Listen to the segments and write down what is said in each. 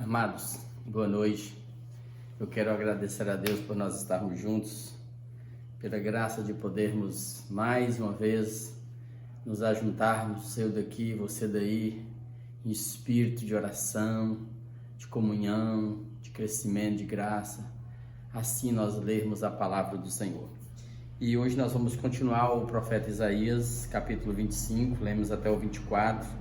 Amados, boa noite. Eu quero agradecer a Deus por nós estarmos juntos, pela graça de podermos mais uma vez nos ajuntarmos, eu daqui, você daí, em espírito de oração, de comunhão, de crescimento, de graça. Assim nós lermos a palavra do Senhor. E hoje nós vamos continuar o profeta Isaías, capítulo 25, lemos até o 24.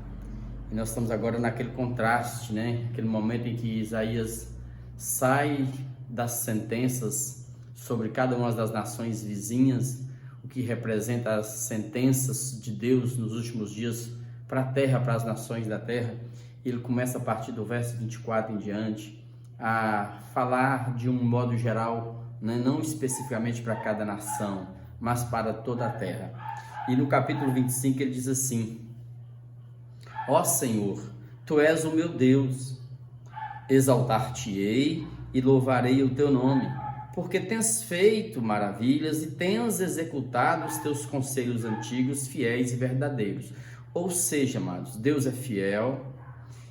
E nós estamos agora naquele contraste, aquele momento em que Isaías sai das sentenças sobre cada uma das nações vizinhas, o que representa as sentenças de Deus nos últimos dias para a terra, para as nações da terra. Ele começa a partir do verso 24 em diante a falar de um modo geral, não especificamente para cada nação, mas para toda a terra. E no capítulo 25 ele diz assim: Ó Senhor, Tu és o meu Deus, exaltar-te-ei e louvarei o Teu nome, porque tens feito maravilhas e tens executado os Teus conselhos antigos, fiéis e verdadeiros. Ou seja, amados, Deus é fiel,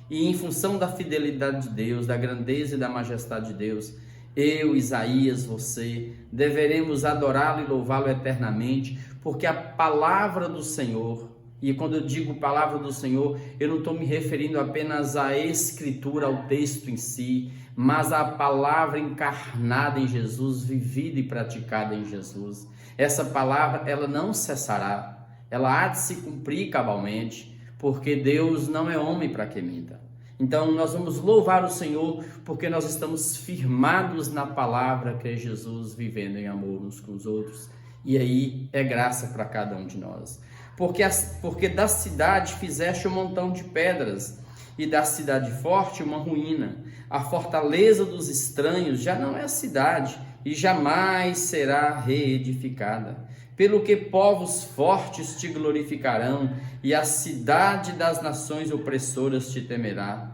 e em função da fidelidade de Deus, da grandeza e da majestade de Deus, eu, Isaías, você, deveremos adorá-lo e louvá-lo eternamente, porque a palavra do Senhor, e quando eu digo palavra do Senhor, eu não estou me referindo apenas à escritura, ao texto em si, mas à palavra encarnada em Jesus, vivida e praticada em Jesus. Essa palavra, ela não cessará, ela há de se cumprir cabalmente, porque Deus não é homem para que minta. Então nós vamos louvar o Senhor, porque nós estamos firmados na palavra que é Jesus, vivendo em amor uns com os outros. E aí é graça para cada um de nós. Porque da cidade fizeste um montão de pedras, e da cidade forte uma ruína. A fortaleza dos estranhos já não é a cidade, e jamais será reedificada. Pelo que povos fortes te glorificarão, e a cidade das nações opressoras te temerá.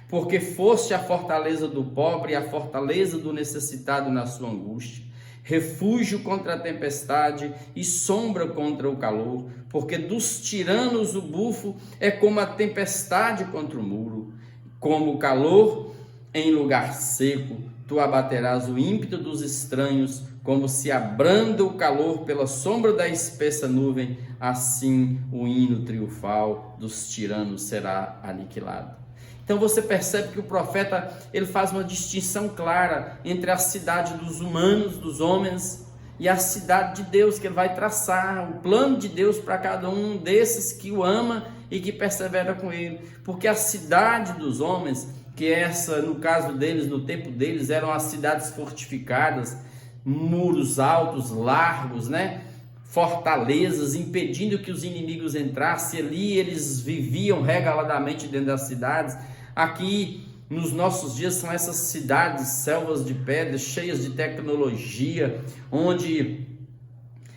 Porque foste a fortaleza do pobre e a fortaleza do necessitado na sua angústia, refúgio contra a tempestade e sombra contra o calor, porque dos tiranos o bufo é como a tempestade contra o muro, como o calor em lugar seco. Tu abaterás o ímpeto dos estranhos, como se abranda o calor pela sombra da espessa nuvem, assim o hino triunfal dos tiranos será aniquilado. Então você percebe que o profeta ele faz uma distinção clara entre a cidade dos humanos, dos homens, e a cidade de Deus, que ele vai traçar o plano de Deus para cada um desses que o ama e que persevera com ele. Porque a cidade dos homens, que essa, no caso deles, no tempo deles, eram as cidades fortificadas, muros altos, largos, fortalezas, impedindo que os inimigos entrassem ali. Eles viviam regaladamente dentro das cidades. Aqui nos nossos dias são essas cidades, selvas de pedra, cheias de tecnologia, onde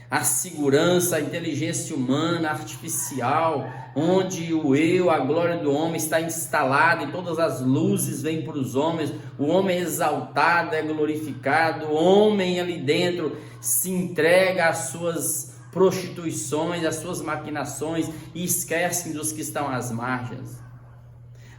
a segurança, a inteligência humana, artificial, onde o eu, a glória do homem está instalada e todas as luzes vêm para os homens, o homem é exaltado, é glorificado, o homem ali dentro se entrega às suas prostituições, às suas maquinações e esquecem dos que estão às margens.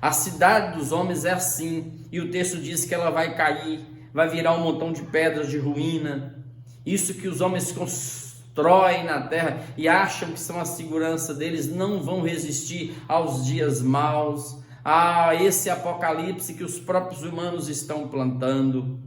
A cidade dos homens é assim, e o texto diz que ela vai cair, vai virar um montão de pedras de ruína. Isso que os homens constroem na terra e acham que são a segurança deles, não vão resistir aos dias maus, a esse apocalipse que os próprios humanos estão plantando,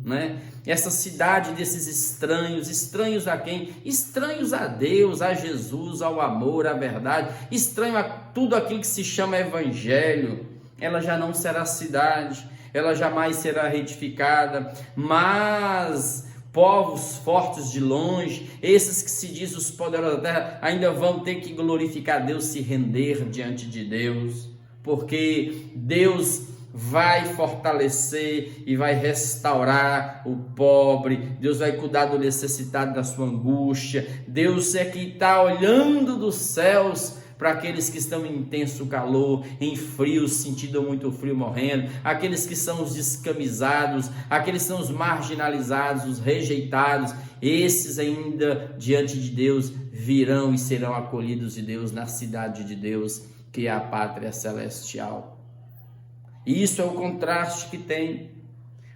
Essa cidade desses estranhos, estranhos a quem? Estranhos a Deus, a Jesus, ao amor, à verdade, estranho a tudo aquilo que se chama evangelho. Ela já não será cidade, ela jamais será reedificada, mas povos fortes de longe, esses que se diz os poderosos da terra, ainda vão ter que glorificar Deus, se render diante de Deus, porque Deus vai fortalecer e vai restaurar o pobre, Deus vai cuidar do necessitado da sua angústia. Deus é que está olhando dos céus para aqueles que estão em intenso calor, em frio, sentindo muito frio, morrendo, aqueles que são os descamisados, aqueles que são os marginalizados, os rejeitados, esses ainda diante de Deus virão e serão acolhidos de Deus na cidade de Deus, que é a pátria celestial. E isso é o contraste que tem,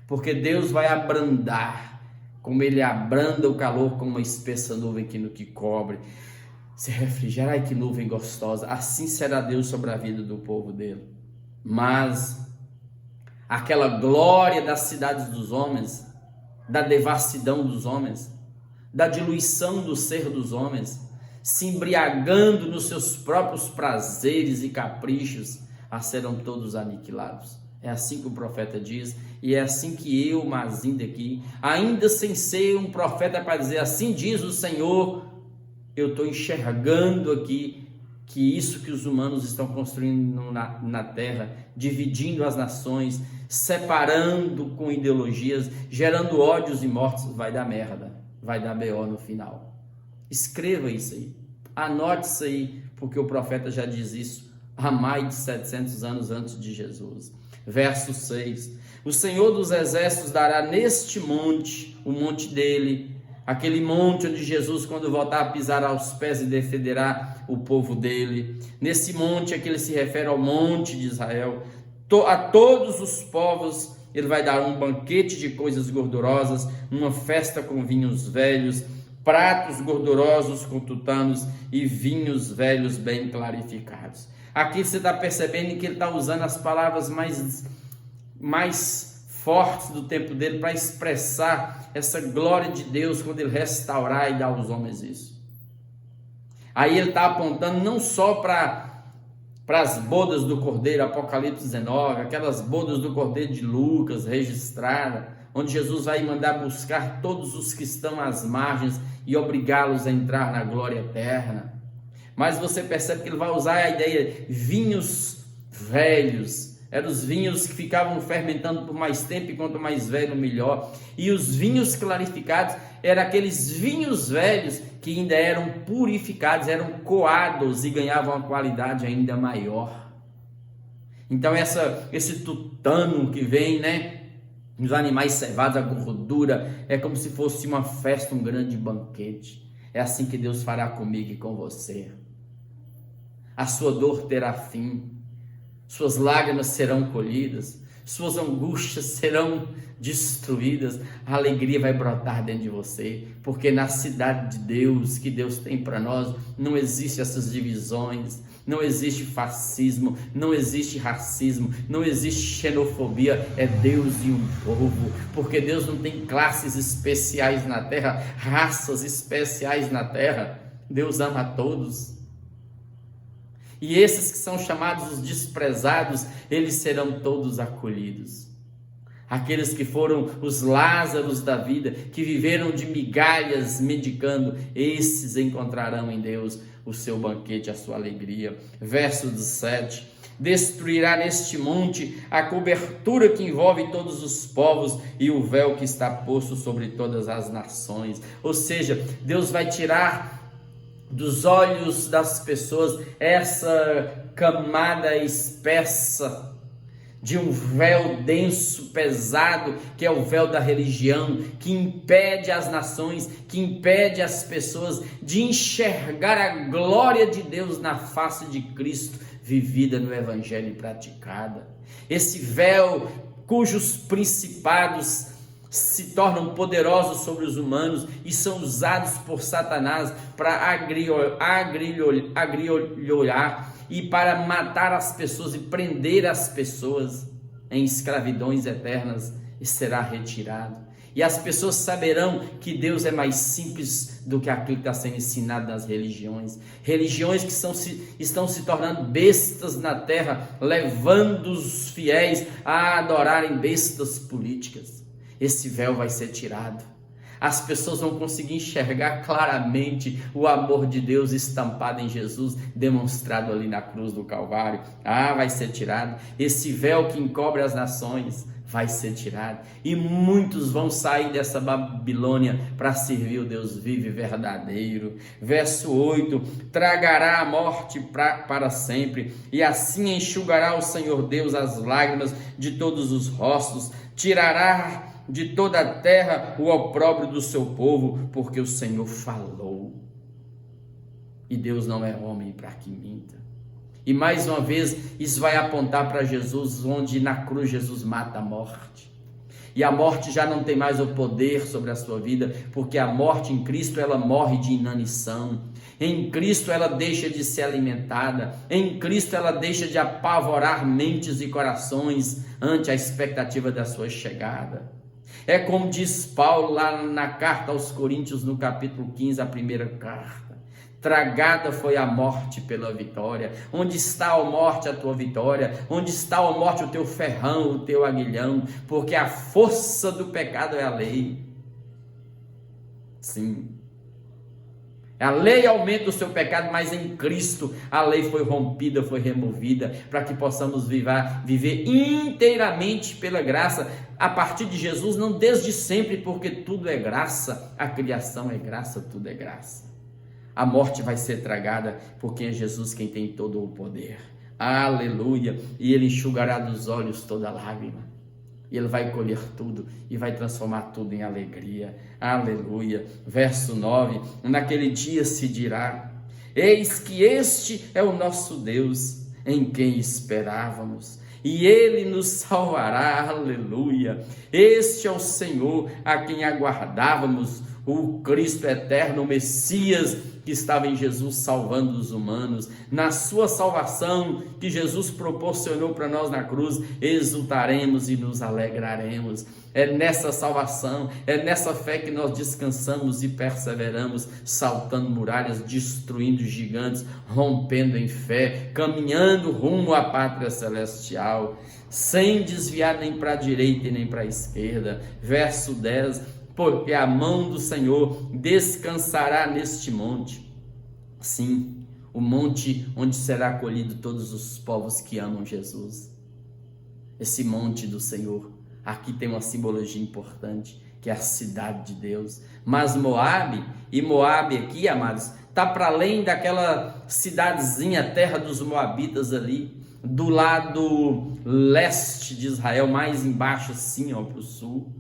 porque Deus vai abrandar, como Ele abranda o calor com uma espessa nuvem que cobre, se refrigera. Ai, que nuvem gostosa! Assim será Deus sobre a vida do povo dele. Mas aquela glória das cidades dos homens, da devassidão dos homens, da diluição do ser dos homens, se embriagando nos seus próprios prazeres e caprichos, serão todos aniquilados. É assim que o profeta diz, e é assim que eu, Mazinda, aqui, ainda sem ser um profeta para dizer assim diz o Senhor, eu estou enxergando aqui que isso que os humanos estão construindo na terra, dividindo as nações, separando com ideologias, gerando ódios e mortes, vai dar merda, vai dar BO no final. Escreva isso aí, anote isso aí, porque o profeta já diz isso há mais de 700 anos antes de Jesus. Verso 6, o Senhor dos exércitos dará neste monte, o monte dele, aquele monte onde Jesus, quando voltar a pisar aos pés, e defenderá o povo dele. Nesse monte é que ele se refere ao monte de Israel. A todos os povos ele vai dar um banquete de coisas gordurosas, uma festa com vinhos velhos, pratos gordurosos com tutanos e vinhos velhos bem clarificados. Aqui você está percebendo que ele está usando as palavras mais fortes do tempo dele para expressar essa glória de Deus quando ele restaurar e dar aos homens isso. Aí ele está apontando não só para as bodas do Cordeiro, Apocalipse 19, aquelas bodas do Cordeiro de Lucas registrada, onde Jesus vai mandar buscar todos os que estão às margens e obrigá-los a entrar na glória eterna. Mas você percebe que ele vai usar a ideia vinhos velhos. Eram os vinhos que ficavam fermentando por mais tempo, e quanto mais velho, melhor. E os vinhos clarificados eram aqueles vinhos velhos que ainda eram purificados, eram coados e ganhavam uma qualidade ainda maior. Então esse tutano que vem, nos animais cevados, a gordura, é como se fosse uma festa, um grande banquete. É assim que Deus fará comigo e com você. A sua dor terá fim, suas lágrimas serão colhidas, suas angústias serão destruídas, a alegria vai brotar dentro de você, porque na cidade de Deus, que Deus tem para nós, não existe essas divisões, não existe fascismo, não existe racismo, não existe xenofobia, é Deus e um povo, porque Deus não tem classes especiais na terra, raças especiais na terra, Deus ama a todos. E esses que são chamados os desprezados, eles serão todos acolhidos. Aqueles que foram os Lázaros da vida, que viveram de migalhas mendicando, esses encontrarão em Deus o seu banquete, a sua alegria. Verso 17: destruirá neste monte a cobertura que envolve todos os povos e o véu que está posto sobre todas as nações. Ou seja, Deus vai tirar dos olhos das pessoas essa camada espessa de um véu denso, pesado, que é o véu da religião, que impede as nações, que impede as pessoas de enxergar a glória de Deus na face de Cristo, vivida no Evangelho e praticada. Esse véu cujos principados se tornam poderosos sobre os humanos e são usados por Satanás para agrilhoar e para matar as pessoas e prender as pessoas em escravidões eternas, e será retirado. E as pessoas saberão que Deus é mais simples do que aquilo que está sendo ensinado nas religiões. Religiões que estão se tornando bestas na terra, levando os fiéis a adorarem bestas políticas. Esse véu vai ser tirado. As pessoas vão conseguir enxergar claramente o amor de Deus estampado em Jesus, demonstrado ali na cruz do Calvário. Vai ser tirado. Esse véu que encobre as nações vai ser tirado. E muitos vão sair dessa Babilônia para servir o Deus vivo e verdadeiro. Verso 8: tragará a morte para sempre, e assim enxugará o Senhor Deus as lágrimas de todos os rostos, tirará de toda a terra o opróbrio do seu povo, porque o Senhor falou. E Deus não é homem para que minta. E mais uma vez, isso vai apontar para Jesus, onde na cruz Jesus mata a morte. E a morte já não tem mais o poder sobre a sua vida, porque a morte em Cristo, ela morre de inanição. Em Cristo ela deixa de ser alimentada. Em Cristo ela deixa de apavorar mentes e corações ante a expectativa da sua chegada. É como diz Paulo lá na carta aos Coríntios, no capítulo 15, a primeira carta. Tragada foi a morte pela vitória. Onde está, a morte, a tua vitória? Onde está, a morte, o teu ferrão, o teu aguilhão? Porque a força do pecado é a lei. Sim. A lei aumenta o seu pecado, mas em Cristo a lei foi rompida, foi removida, para que possamos viver inteiramente pela graça, a partir de Jesus, não desde sempre, porque tudo é graça, a criação é graça, tudo é graça. A morte vai ser tragada, porque é Jesus quem tem todo o poder. Aleluia! E Ele enxugará dos olhos toda lágrima. E Ele vai colher tudo e vai transformar tudo em alegria. Aleluia! Verso 9: naquele dia se dirá: eis que este é o nosso Deus, em quem esperávamos, e Ele nos salvará. Aleluia! Este é o Senhor a quem aguardávamos, o Cristo eterno, o Messias, que estava em Jesus salvando os humanos. Na sua salvação que Jesus proporcionou para nós na cruz, exultaremos e nos alegraremos. É nessa salvação, é nessa fé que nós descansamos e perseveramos, saltando muralhas, destruindo gigantes, rompendo em fé, caminhando rumo à pátria celestial, sem desviar nem para a direita e nem para a esquerda. Verso 10: porque a mão do Senhor descansará neste monte. Sim, o monte onde será acolhido todos os povos que amam Jesus. Esse monte do Senhor, aqui tem uma simbologia importante, que é a cidade de Deus. Mas Moabe aqui, amados, está para além daquela cidadezinha, terra dos Moabitas ali, do lado leste de Israel, mais embaixo assim, para o sul.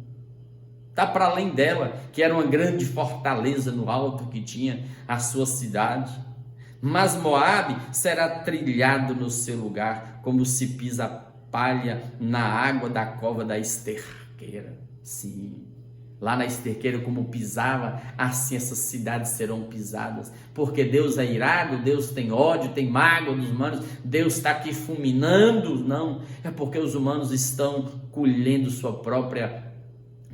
Está para além dela, que era uma grande fortaleza no alto que tinha a sua cidade. Mas Moabe será trilhado no seu lugar, como se pisa palha na água da cova da esterqueira. Sim, lá na esterqueira, como pisava, assim essas cidades serão pisadas. Porque Deus é irado, Deus tem ódio, tem mágoa dos humanos, Deus está aqui fulminando. Não, é porque os humanos estão colhendo sua própria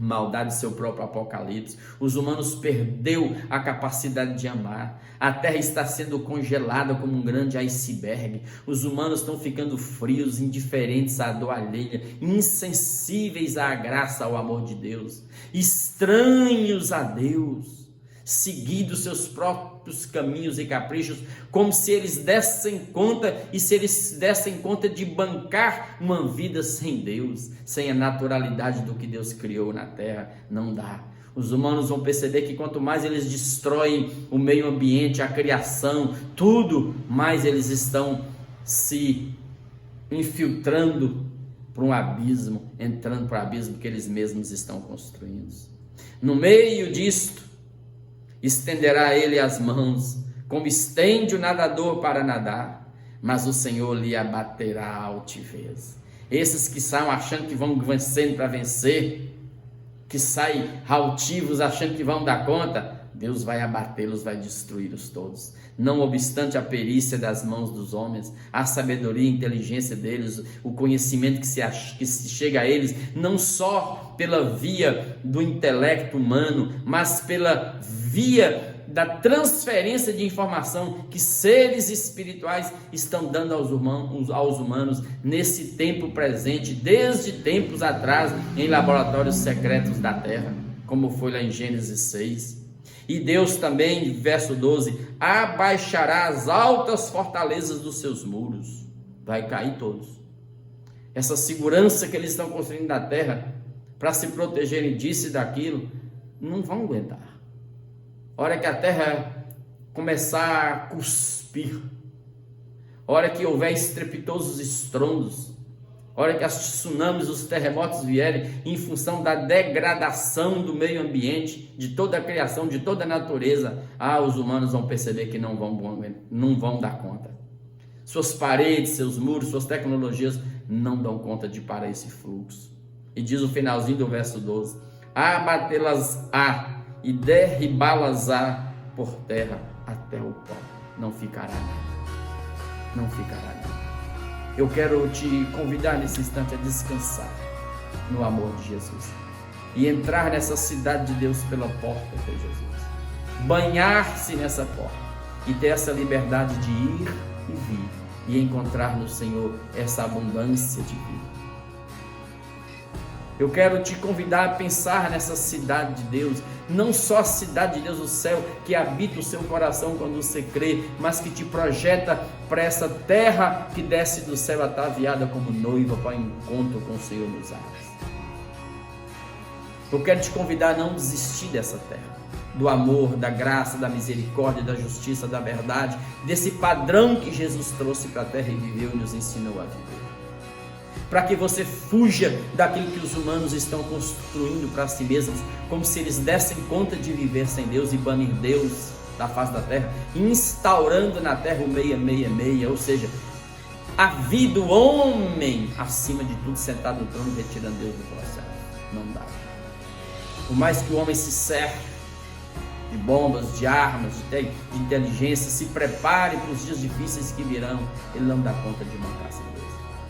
maldade, seu próprio apocalipse. Os humanos perdeu a capacidade de amar. A terra está sendo congelada como um grande iceberg. Os humanos estão ficando frios, indiferentes à dor alheia, insensíveis à graça, ao amor de Deus, estranhos a Deus, seguindo seus próprios caminhos e caprichos, como se eles dessem conta, e se eles dessem conta de bancar uma vida sem Deus, sem a naturalidade do que Deus criou na terra. Não dá. Os humanos vão perceber que quanto mais eles destroem o meio ambiente, a criação, tudo, mais eles estão se infiltrando para um abismo, entrando para o abismo que eles mesmos estão construindo. No meio disto, estenderá ele as mãos, como estende o nadador para nadar, mas o Senhor lhe abaterá a altivez. Esses que saem achando que vão vencendo para vencer, que saem altivos achando que vão dar conta, Deus vai abatê-los, vai destruí-los todos. Não obstante a perícia das mãos dos homens, a sabedoria e a inteligência deles, o conhecimento que se chega a eles, não só pela via do intelecto humano, mas pela via da transferência de informação que seres espirituais estão dando aos humanos nesse tempo presente, desde tempos atrás, em laboratórios secretos da terra, como foi lá em Gênesis 6. E Deus também, verso 12, abaixará as altas fortalezas dos seus muros. Vai cair todos. Essa segurança que eles estão construindo na terra, para se protegerem disso e daquilo, não vão aguentar. A hora que a terra começar a cuspir, a hora que houver estrepitosos estrondos, a hora que as tsunamis, os terremotos vierem em função da degradação do meio ambiente, de toda a criação, de toda a natureza, os humanos vão perceber que não vão dar conta. Suas paredes, seus muros, suas tecnologias não dão conta de parar esse fluxo. E diz o finalzinho do verso 12: abatê-las-á e derribá-las-á por terra até o pó. Não ficará nada. Não ficará nada. Eu quero te convidar nesse instante a descansar no amor de Jesus e entrar nessa cidade de Deus pela porta de Jesus. Banhar-se nessa porta e ter essa liberdade de ir e vir e encontrar no Senhor essa abundância de vida. Eu quero te convidar a pensar nessa cidade de Deus, não só a cidade de Deus, o céu, que habita o seu coração quando você crê, mas que te projeta para essa terra que desce do céu ataviada como noiva para o encontro com o Senhor nos ares. Eu quero te convidar a não desistir dessa terra, do amor, da graça, da misericórdia, da justiça, da verdade, desse padrão que Jesus trouxe para a terra e viveu e nos ensinou a viver. Para que você fuja daquilo que os humanos estão construindo para si mesmos, como se eles dessem conta de viver sem Deus e banir Deus da face da terra, instaurando na terra o 666, ou seja, a vida do homem acima de tudo, sentado no trono, retirando Deus do coração. Não dá. Por mais que o homem se cerque de bombas, de armas, de inteligência, se prepare para os dias difíceis que virão, ele não dá conta de mancar sem Deus.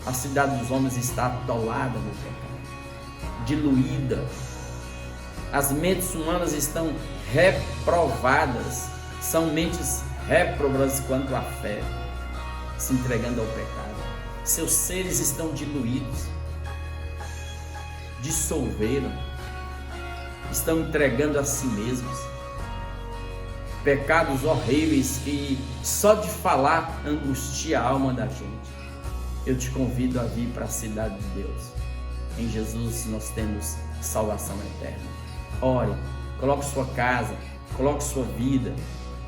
A cidade dos homens está atolada no pecado, diluída. As mentes humanas estão reprovadas, são mentes réprobas quanto à fé, se entregando ao pecado. Seus seres estão diluídos, dissolveram, estão entregando a si mesmos. Pecados horríveis que só de falar angustia a alma da gente. Eu te convido a vir para a cidade de Deus. Em Jesus nós temos salvação eterna. Ore, coloque sua casa, coloque sua vida.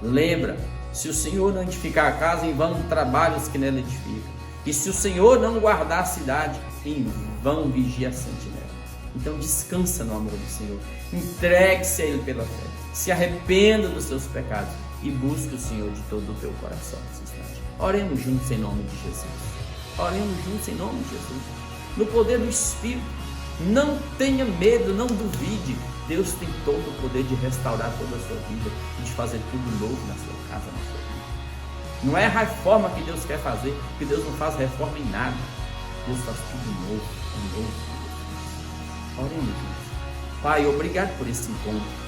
Lembra, se o Senhor não edificar a casa, em vão trabalhos que nela edificam. E se o Senhor não guardar a cidade, em vão vigia a sentinela. Então descansa no amor do Senhor. Entregue-se a Ele pela fé. Se arrependa dos seus pecados e busque o Senhor de todo o teu coração nesse instante. Oremos juntos em nome de Jesus. Oremos juntos em nome de Jesus. No poder do Espírito. Não tenha medo, não duvide. Deus tem todo o poder de restaurar toda a sua vida e de fazer tudo novo na sua casa, na sua vida. Não é a reforma que Deus quer fazer, porque Deus não faz reforma em nada. Deus faz tudo novo, novo. Oremos juntos. Pai, obrigado por esse encontro.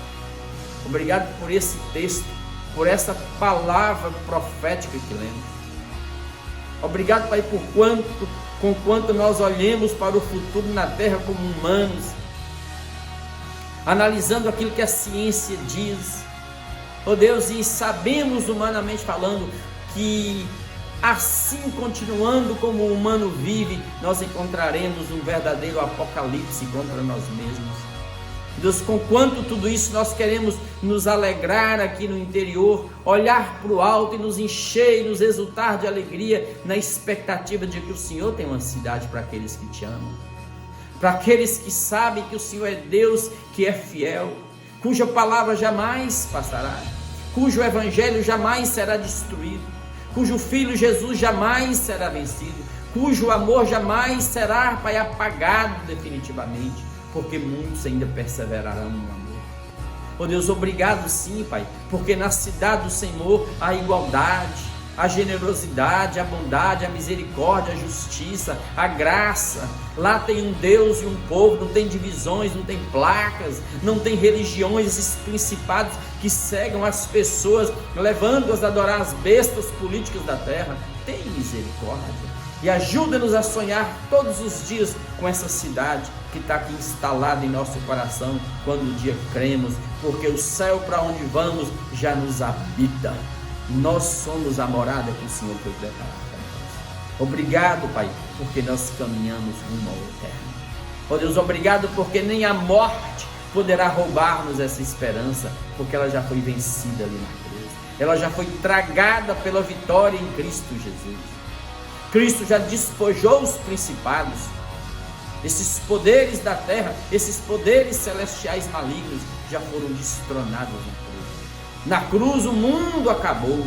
Obrigado por esse texto, por essa palavra profética que lemos. Obrigado, Pai, com quanto nós olhemos para o futuro na terra como humanos, analisando aquilo que a ciência diz, oh Deus, e sabemos humanamente falando que assim, continuando como o humano vive, nós encontraremos um verdadeiro apocalipse contra nós mesmos. Deus, com quanto tudo isso nós queremos nos alegrar aqui no interior, olhar para o alto e nos encher e nos exultar de alegria na expectativa de que o Senhor tem uma cidade para aqueles que te amam, para aqueles que sabem que o Senhor é Deus que é fiel, cuja palavra jamais passará, cujo evangelho jamais será destruído, cujo Filho Jesus jamais será vencido, cujo amor jamais será, Pai, apagado definitivamente, porque muitos ainda perseverarão no amor. Oh Deus, obrigado sim, Pai, porque na cidade do Senhor há igualdade, a generosidade, a bondade, a misericórdia, a justiça, a graça. Lá tem um Deus e um povo, não tem divisões, não tem placas, não tem religiões, esses principados que cegam as pessoas, levando-as a adorar as bestas políticas da terra. Tem misericórdia e ajuda-nos a sonhar todos os dias com essa cidade que está aqui instalada em nosso coração quando um dia cremos, porque o céu para onde vamos já nos habita. Nós somos a morada que o Senhor foi preparar para nós. Obrigado, Pai, porque nós caminhamos rumo ao eterno. Oh Deus, obrigado porque nem a morte poderá roubar-nos essa esperança, porque ela já foi vencida ali na cruz. Ela já foi tragada pela vitória em Cristo Jesus. Cristo já despojou os principados, esses poderes da terra, esses poderes celestiais malignos já foram destronados na cruz. Na cruz o mundo acabou.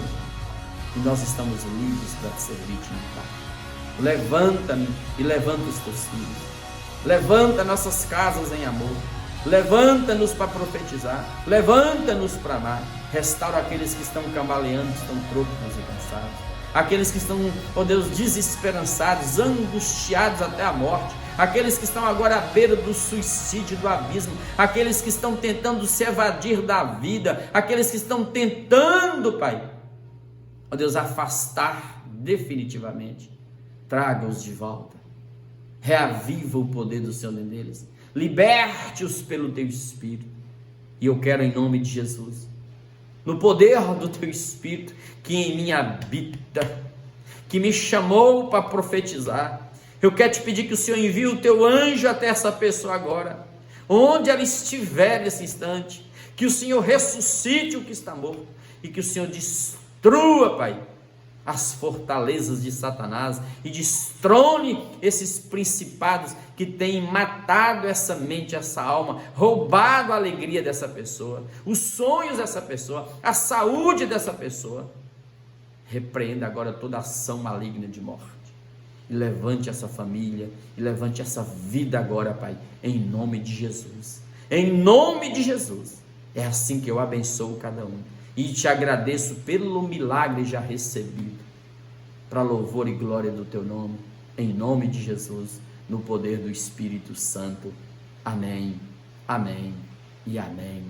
e nós estamos livres para te servir-te no Pai. Levanta-me e levanta os teus filhos. Levanta nossas casas em amor. Levanta-nos para profetizar. Levanta-nos para amar. Restaura aqueles que estão cambaleando, estão trôpegos e cansados. Aqueles que estão, ó Deus, desesperançados, angustiados até a morte. Aqueles que estão agora à beira do suicídio, do abismo. Aqueles que estão tentando se evadir da vida. Aqueles que estão tentando, Pai, ó Deus, afastar definitivamente. Traga-os de volta. Reaviva o poder do Senhor neles. Liberte-os pelo teu Espírito. E eu quero, em nome de Jesus, no poder do teu Espírito que em mim habita, que me chamou para profetizar, eu quero te pedir que o Senhor envie o teu anjo até essa pessoa agora, onde ela estiver nesse instante, que o Senhor ressuscite o que está morto e que o Senhor destrua, Pai, as fortalezas de Satanás e destrone esses principados que têm matado essa mente, essa alma, roubado a alegria dessa pessoa, os sonhos dessa pessoa, a saúde dessa pessoa. Repreenda agora toda ação maligna de morte e levante essa família e levante essa vida agora, Pai, em nome de Jesus. Em nome de Jesus. É assim que eu abençoo cada um e te agradeço pelo milagre já recebido, para louvor e glória do teu nome, em nome de Jesus, no poder do Espírito Santo. Amém, amém e amém.